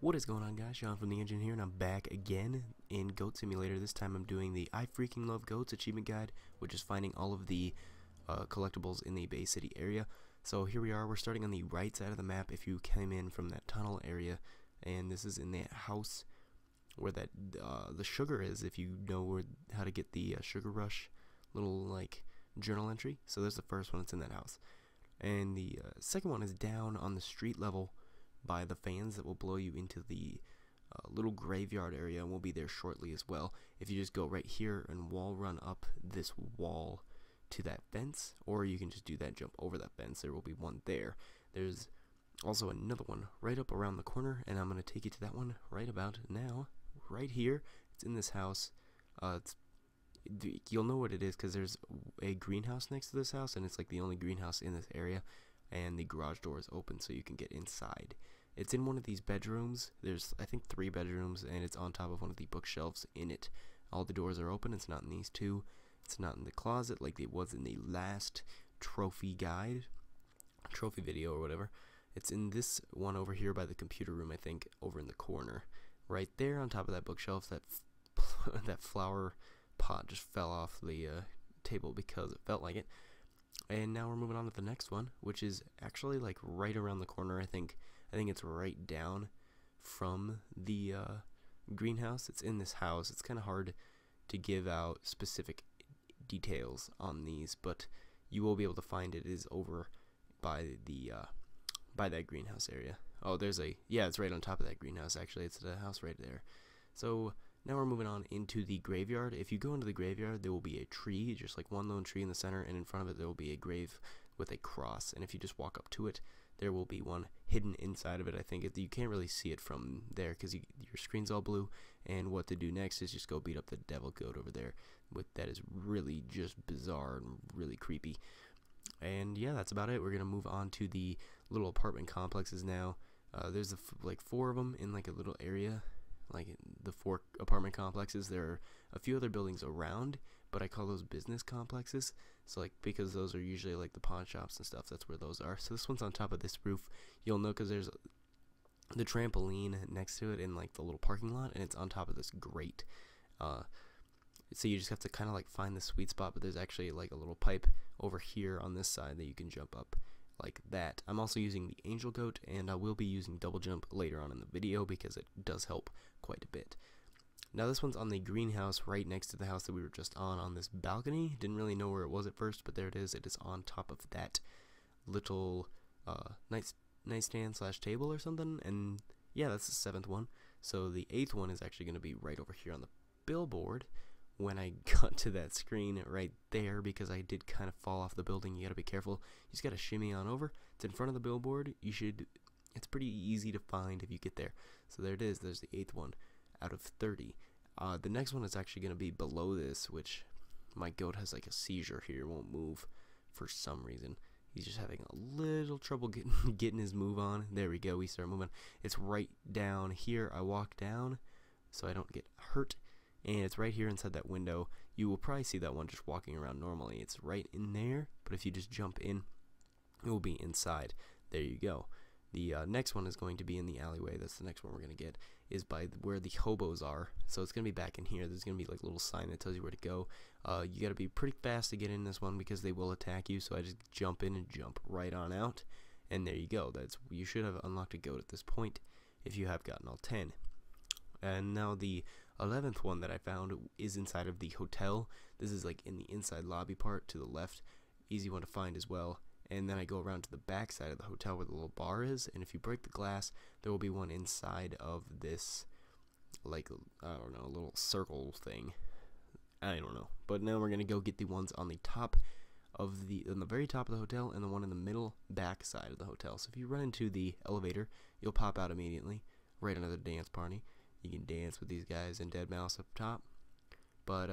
What is going on, guys? Shawn from the Engine here, and I'm back again in Goat Simulator. This time I'm doing the I Freaking Love Goats achievement guide, which is finding all of the collectibles in the Bay City area. So here we are. We're starting on the right side of the map if you came in from that tunnel area, and this is in that house where that the sugar is, if you know how to get the Sugar Rush little like journal entry. So there's the first one. It's in that house. And the second one is down on the street level by the fans that will blow you into the little graveyard area, and we'll be there shortly as well. If you just go right here and wall run up this wall to that fence, or you can just do that, jump over that fence, there will be one there. There's also another one right up around the corner, and I'm going to take you to that one right about now. Right here, it's in this house. You'll know what it is because there's a greenhouse next to this house, and it's like the only greenhouse in this area, and the garage door is open so you can get inside. It's in one of these bedrooms. There's, I think, 3 bedrooms, and it's on top of one of the bookshelves in it. All the doors are open. It's not in these two. It's not in the closet like it was in the last trophy video or whatever. It's in this one over here by the computer room, I think, over in the corner. Right there on top of that bookshelf, that flower pot just fell off the table because it felt like it. And now we're moving on to the next one, which is actually like right around the corner. I think it's right down from the greenhouse. It's in this house. It's kind of hard to give out specific details on these, but you will be able to find it. It is over by the by that greenhouse area. Oh, it's right on top of that greenhouse. Actually, it's the house right there. So now we're moving on into the graveyard. If you go into the graveyard, there will be a tree, just like one lone tree in the center, and in front of it there will be a grave with a cross. And if you just walk up to it, there will be one hidden inside of it. I think you can't really see it from there because your screen's all blue. And what to do next is just go beat up the devil goat over there. That is really just bizarre and really creepy. And yeah, that's about it. We're gonna move on to the little apartment complexes now. There's like 4 of them in like a little area. Like the 4 apartment complexes. There are a few other buildings around, but I call those business complexes. So like, because those are usually like the pawn shops and stuff, that's where those are. So this one's on top of this roof. You'll know because there's the trampoline next to it in like the little parking lot, and it's on top of this grate. So you just have to kind of like find the sweet spot, but there's actually like a little pipe over here on this side that you can jump up like that. I'm also using the angel goat, and I will be using double jump later on in the video because it does help quite a bit. Now this one's on the greenhouse right next to the house that we were just on this balcony. Didn't really know where it was at first, but there it is. It is on top of that little nightstand slash table or something, and yeah, that's the 7th one. So the 8th one is actually going to be right over here on the billboard. When I got to that screen right there, because I did kind of fall off the building, you gotta be careful. You just gotta shimmy on over. It's in front of the billboard. It's pretty easy to find if you get there. So there it is. There's the 8th one out of 30. The next one is actually gonna be below this, which my goat has like a seizure here. Won't move for some reason. He's just having a little trouble getting his move on. There we go. We start moving. It's right down here. I walk down so I don't get hurt. And it's right here inside that window. You will probably see that one just walking around normally. It's right in there, but if you just jump in, it will be inside. There you go. The next one is going to be in the alleyway. That's the next one we're going to get, is by where the hobos are. So it's going to be back in here. There's going to be like a little sign that tells you where to go. You got to be pretty fast to get in this one because they will attack you. So I just jump in and jump right on out. And there you go. You should have unlocked a goat at this point if you have gotten all 10. And now the 11th one that I found is inside of the hotel. This is like in the inside lobby part to the left. Easy one to find as well. And then I go around to the back side of the hotel where the little bar is. And if you break the glass, there will be one inside of this, like, I don't know, a little circle thing. I don't know. But now we're going to go get the ones on the top of on the very top of the hotel, and the one in the middle back side of the hotel. So if you run into the elevator, you'll pop out immediately. Right under the dance party. You can dance with these guys and Deadmau5 up top. But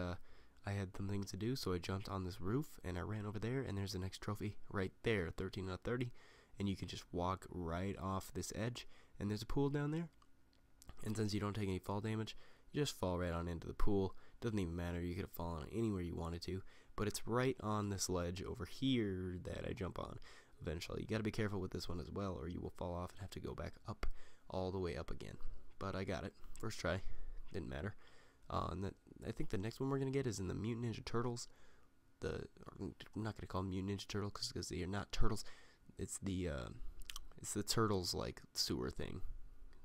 I had some things to do, so I jumped on this roof and I ran over there, and there's the next trophy right there, 13 out of 30. And you can just walk right off this edge, and there's a pool down there. And since you don't take any fall damage, you just fall right on into the pool. Doesn't even matter, you could have fallen anywhere you wanted to, but it's right on this ledge over here that I jump on eventually. You gotta be careful with this one as well, or you will fall off and have to go back up all the way up again. but I got it. First try. Didn't matter. And I think the next one we're going to get is in the Mutant Ninja Turtles. I'm not going to call them Mutant Ninja Turtles because they are not turtles. It's the Turtles, like, sewer thing.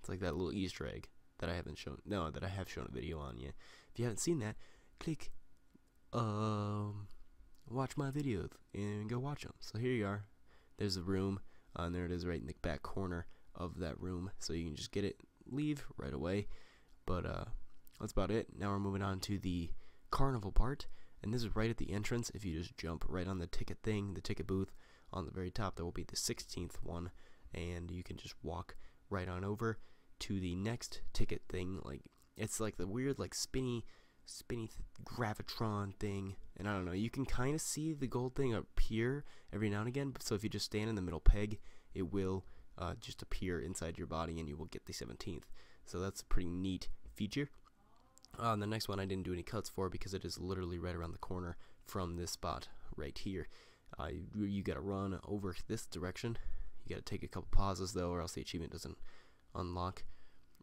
It's like that little Easter egg that I haven't shown. No, that I have shown a video on yet. If you haven't seen that, click watch my videos and go watch them. So here you are. There's a room, and there it is right in the back corner of that room. So you can just get it, leave right away. But that's about it. Now we're moving on to the Carnival part, and this is right at the entrance. If you just jump right on the ticket thing, the ticket booth, on the very top, there will be the 16th one, and you can just walk right on over to the next ticket thing. Like, it's like the weird, like, spinny gravitron thing, and I don't know, you can kind of see the gold thing appear every now and again. So if you just stand in the middle peg, it will just appear inside your body, and you will get the 17th. So that's a pretty neat feature. The next one I didn't do any cuts for because it is literally right around the corner from this spot right here. You gotta run over this direction. You gotta take a couple pauses though, or else the achievement doesn't unlock,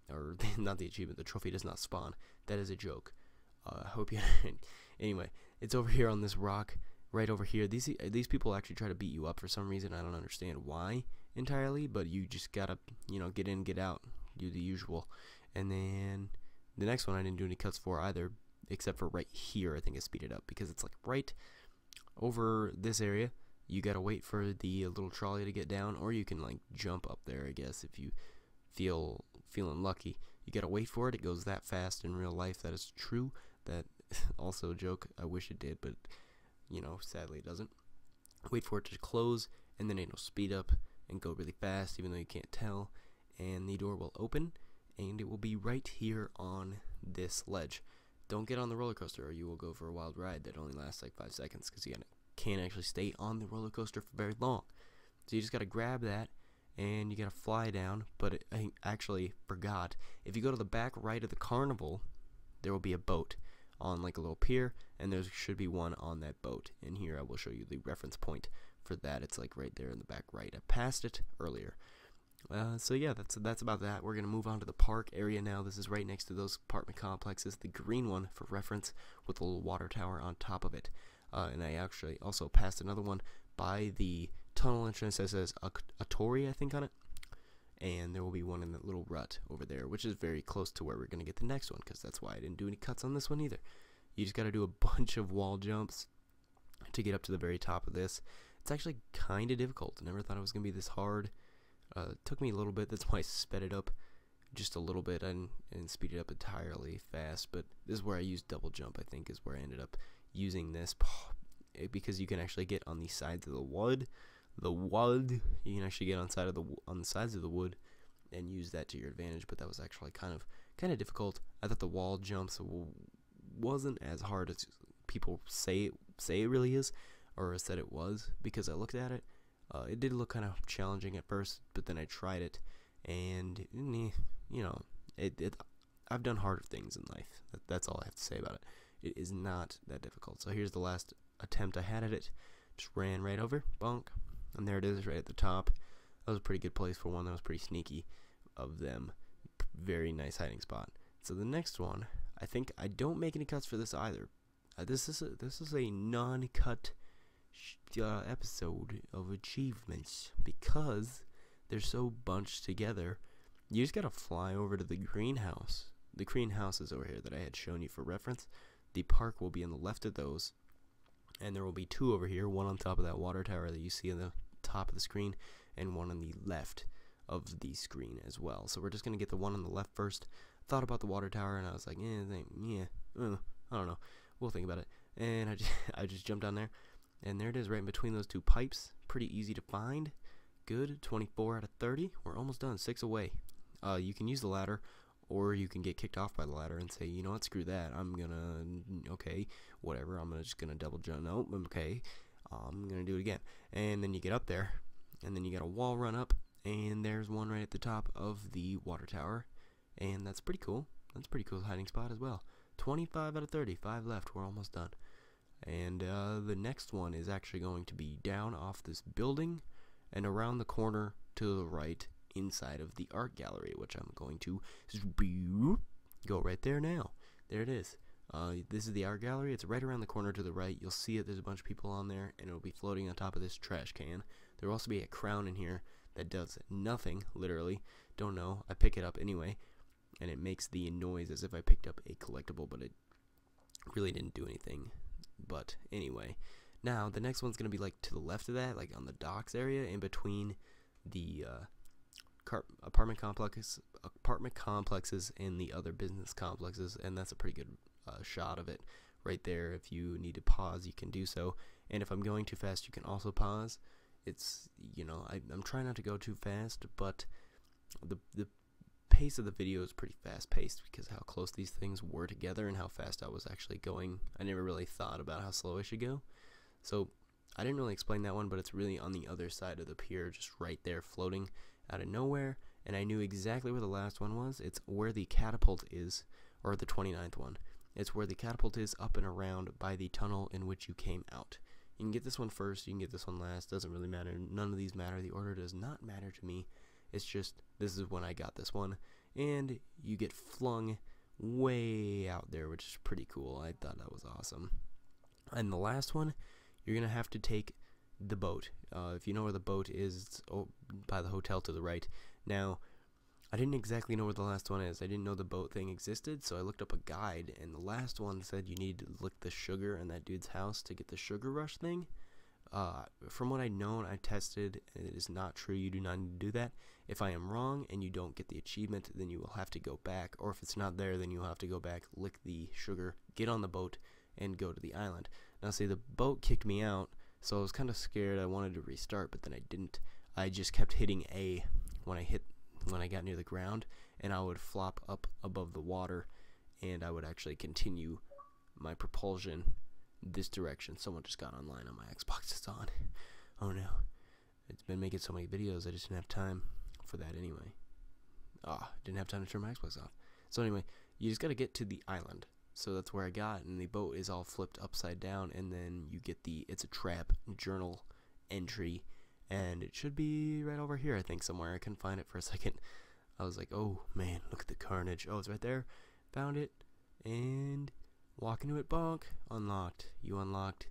or not the achievement, the trophy does not spawn. That is a joke. I hope you. Anyway, it's over here on this rock, right over here. These people actually try to beat you up for some reason. I don't understand why entirely, but you just gotta, get in, get out, do the usual. And then the next one I didn't do any cuts for either, except for right here. I think I speed it up because it's like right over this area. You gotta wait for the little trolley to get down, or you can like jump up there, I guess, if you feeling lucky. You gotta wait for it. It goes that fast in real life. That is true. That also a joke. I wish it did, but sadly it doesn't. Wait for it to close, and then it'll speed up and go really fast, even though you can't tell. And the door will open, and it will be right here on this ledge. Don't get on the roller coaster, or you will go for a wild ride that only lasts like 5 seconds, because you can't actually stay on the roller coaster for very long. So you just gotta grab that, and you gotta fly down. But I actually forgot, if you go to the back right of the Carnival, there will be a boat on like a little pier, and there should be one on that boat. And here I will show you the reference point for that. It's like right there in the back right. I passed it earlier. So yeah, that's about that. We're gonna move on to the park area now. This is right next to those apartment complexes, the green one for reference, with a little water tower on top of it. And I actually also passed another one by the tunnel entrance that says Atori, I think, on it. And there will be one in that little rut over there, which is very close to where we're gonna get the next one, because that's why I didn't do any cuts on this one either. You just gotta do a bunch of wall jumps to get up to the very top of this. It's actually kind of difficult. I never thought it was gonna be this hard. It took me a little bit. That's why I sped it up just a little bit. I didn't speed it up entirely fast, but this is where I used double jump. I think is where I ended up using this, because you can actually get on the sides of the wood. You can actually get on the sides of the wood and use that to your advantage. But that was actually kind of difficult. I thought the wall jumps wasn't as hard as people say it really is, or said it was, because I looked at it. It did look kind of challenging at first, but then I tried it, and I've done harder things in life. That's all I have to say about it. It is not that difficult. So here's the last attempt I had at it. Just ran right over, bonk, and there it is right at the top. That was a pretty good place for one. That was pretty sneaky of them. Very nice hiding spot. So the next one, I think I don't make any cuts for this either. This is a non-cut episode of achievements, because they're so bunched together. You just gotta fly over to the greenhouse. The greenhouse is over here that I had shown you for reference. The park will be on the left of those, and there will be two over here, one on top of that water tower that you see on the top of the screen, and one on the left of the screen as well. So we're just gonna get the one on the left first. Thought about the water tower, and I was like, I don't know, we'll think about it. And I just jumped down there, and there it is right in between those two pipes. Pretty easy to find. Good. 24 out of 30. We're almost done. 6 away. You can use the ladder, or you can get kicked off by the ladder and say, you know what, screw that. I'm just gonna double jump. Nope, okay. I'm gonna do it again. And then you get up there, and then you got a wall run up, and there's one right at the top of the water tower, and that's pretty cool. That's a pretty cool hiding spot as well. 25 out of 30. 5 left. We're almost done. And the next one is actually going to be down off this building and around the corner to the right inside of the art gallery, which I'm going to go right there now. There it is. This is the art gallery. It's right around the corner to the right. You'll see it. There's a bunch of people on there, and it'll be floating on top of this trash can. There will also be a crown in here that does nothing, literally. Don't know. I pick it up anyway, and it makes the noise as if I picked up a collectible, but it really didn't do anything. But anyway, now the next one's going to be like to the left of that, like on the docks area, in between the apartment complexes and the other business complexes, and that's a pretty good shot of it right there. If you need to pause, you can do so, and if I'm going too fast, you can also pause. It's, you know, I'm trying not to go too fast, but the pace of the video is pretty fast paced because how close these things were together and how fast I was actually going. I never really thought about how slow I should go, so I didn't really explain that one, but it's really on the other side of the pier, just right there, floating out of nowhere, and I knew exactly where the last one was. It's where the catapult is, or the 29th one. It's where the catapult is, up and around by the tunnel in which you came out. You can get this one first, you can get this one last, doesn't really matter. None of these matter. The order does not matter to me. It's just, this is when I got this one, and you get flung way out there, which is pretty cool. I thought that was awesome. And the last one, you're going to have to take the boat. If you know where the boat is, it's by the hotel to the right. Now, I didn't exactly know where the last one is. I didn't know the boat thing existed, so I looked up a guide, and the last one said you need to lick the sugar in that dude's house to get the sugar rush thing. From what I'd known, I tested, and it is not true. You do not need to do that. If I am wrong and you don't get the achievement, then you will have to go back, or if it's not there, then you'll have to go back, lick the sugar, get on the boat, and go to the island. Now, see, the boat kicked me out, so I was kind of scared. I wanted to restart, but then I didn't. I just kept hitting A when I got near the ground, and I would flop up above the water, and I would actually continue my propulsion this direction. Someone just got online on my Xbox. It's on. Oh no. It's been making so many videos, I just didn't have time for that anyway. Didn't have time to turn my Xbox off. So anyway, you just gotta get to the island. So that's where I got, and the boat is all flipped upside down, and then you get it's a trap journal entry, and it should be right over here, I think, somewhere. I couldn't find it for a second. I was like, oh man, look at the carnage. Oh, it's right there. Found it, and walk into it, bonk. Unlocked. You unlocked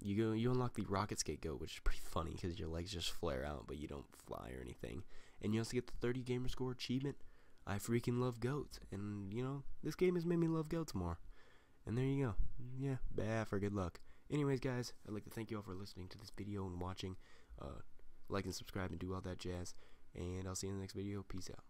you unlock the rocket skate goat, which is pretty funny because your legs just flare out, but you don't fly or anything. And you also get the 30 gamer score achievement. I freaking love goats, and you know, this game has made me love goats more. And there you go. Yeah, for good luck. Anyways, guys, I'd like to thank you all for listening to this video and watching. Like and subscribe and do all that jazz. And I'll see you in the next video. Peace out.